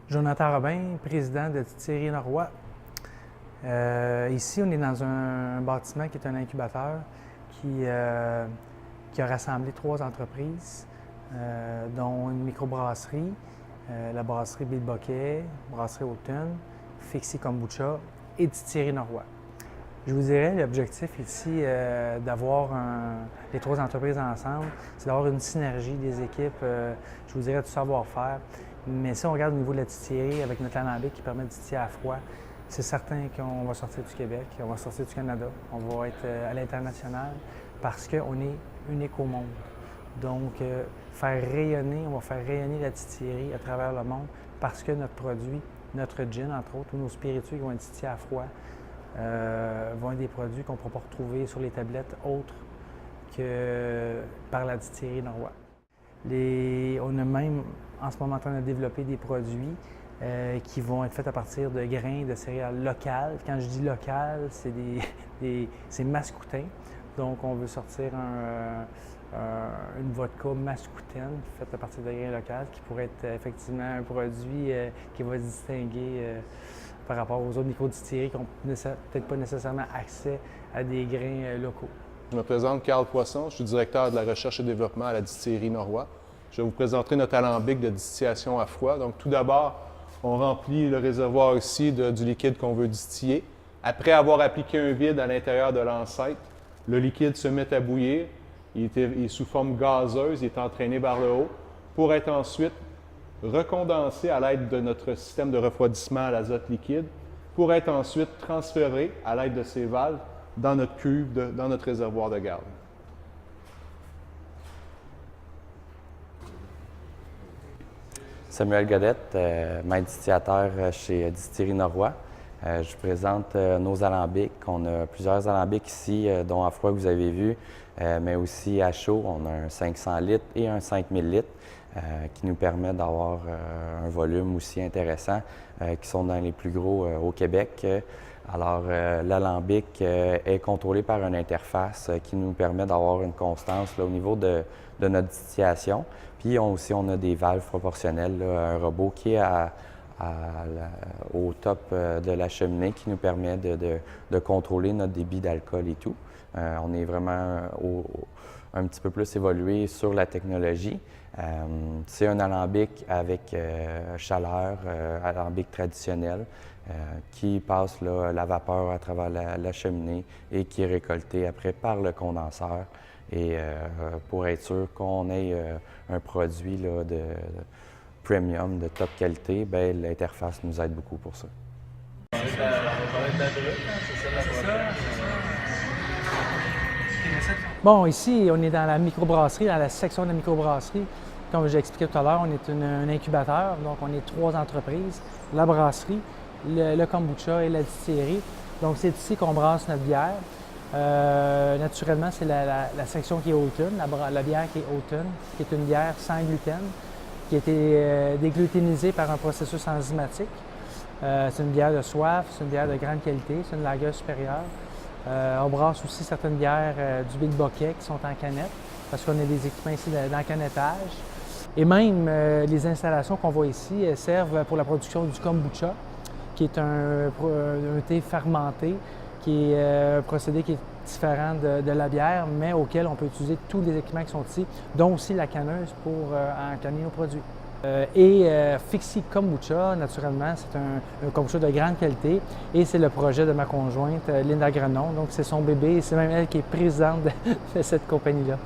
Jonathan Robin, président de Distillerie Norrois. Ici, on est dans un bâtiment qui est un incubateur qui a rassemblé 3 entreprises, dont une microbrasserie, la brasserie Bill Boquet, brasserie Automne, Fixie Kombucha et Distillerie Norrois. Je vous dirais, l'objectif ici d'avoir les 3 entreprises ensemble, c'est d'avoir une synergie des équipes, je vous dirais du savoir-faire. Mais si on regarde au niveau de la distillerie, avec notre alambic qui permet de distiller à froid, c'est certain qu'on va sortir du Québec, on va sortir du Canada, on va être à l'international parce qu'on est unique au monde. Donc, on va faire rayonner la distillerie à travers le monde parce que notre produit, notre gin entre autres, ou nos spiritueux qui vont être distillés à froid, vont être des produits qu'on ne pourra pas retrouver sur les tablettes autres que par la distillerie Norrois. On est même en ce moment en train de développer des produits qui vont être faits à partir de grains de céréales locales. Quand je dis local, c'est mascoutin. Donc, on veut sortir une vodka mascoutaine faite à partir de grains locaux qui pourrait être effectivement un produit qui va se distinguer par rapport aux autres microdistilleries qui n'ont peut-être pas nécessairement accès à des grains locaux. Je me présente Carl Poisson, je suis directeur de la recherche et développement à la Distillerie Norrois. Je vais vous présenter notre alambic de distillation à froid. Donc, tout d'abord, on remplit le réservoir ici du liquide qu'on veut distiller. Après avoir appliqué un vide à l'intérieur de l'ancêtre, le liquide se met à bouillir. Il est sous forme gazeuse, il est entraîné vers le haut pour être ensuite recondensé à l'aide de notre système de refroidissement à l'azote liquide pour être ensuite transféré à l'aide de ces valves dans notre cuve, dans notre réservoir de garde. Samuel Godette, maître distillateur chez Distillerie Norrois. Je vous présente nos alambics. On a plusieurs alambics ici, dont à froid que vous avez vu, mais aussi à chaud. On a un 500 litres et un 5000 litres qui nous permet d'avoir un volume aussi intéressant, qui sont dans les plus gros au Québec. Alors, l'alambic est contrôlé par une interface qui nous permet d'avoir une constance là, au niveau de notre distillation. Puis on a des valves proportionnelles, là, un robot qui est au top de la cheminée qui nous permet de contrôler notre débit d'alcool et tout. On est vraiment un petit peu plus évolué sur la technologie. C'est un alambic avec chaleur, alambic traditionnel, qui passe là, la vapeur à travers la cheminée et qui est récolté après par le condenseur. Et pour être sûr qu'on ait un produit là, de premium, de top qualité, bien, l'interface nous aide beaucoup pour ça. Bon, ici, on est dans la microbrasserie, dans la section de la microbrasserie. Comme j'ai expliqué tout à l'heure, on est un incubateur, donc on est 3 entreprises, la brasserie, le kombucha et la distillerie. Donc c'est ici qu'on brasse notre bière. Naturellement, c'est la section qui est Automne, la bière qui est Automne, qui est une bière sans gluten, qui a été dégluténisée par un processus enzymatique. C'est une bière de soif, c'est une bière de grande qualité, c'est une lager supérieure. On brasse aussi certaines bières du Bill Boquet qui sont en canette, parce qu'on a des équipements ici d'encanettage. Et même les installations qu'on voit ici servent pour la production du kombucha, qui est un thé fermenté, qui est un procédé qui est différent de la bière, mais auquel on peut utiliser tous les équipements qui sont ici, dont aussi la canneuse pour encanner nos produits. Fixie Kombucha, naturellement, c'est un kombucha de grande qualité et c'est le projet de ma conjointe, Linda Grenon. Donc, c'est son bébé et c'est même elle qui est présidente de cette compagnie-là.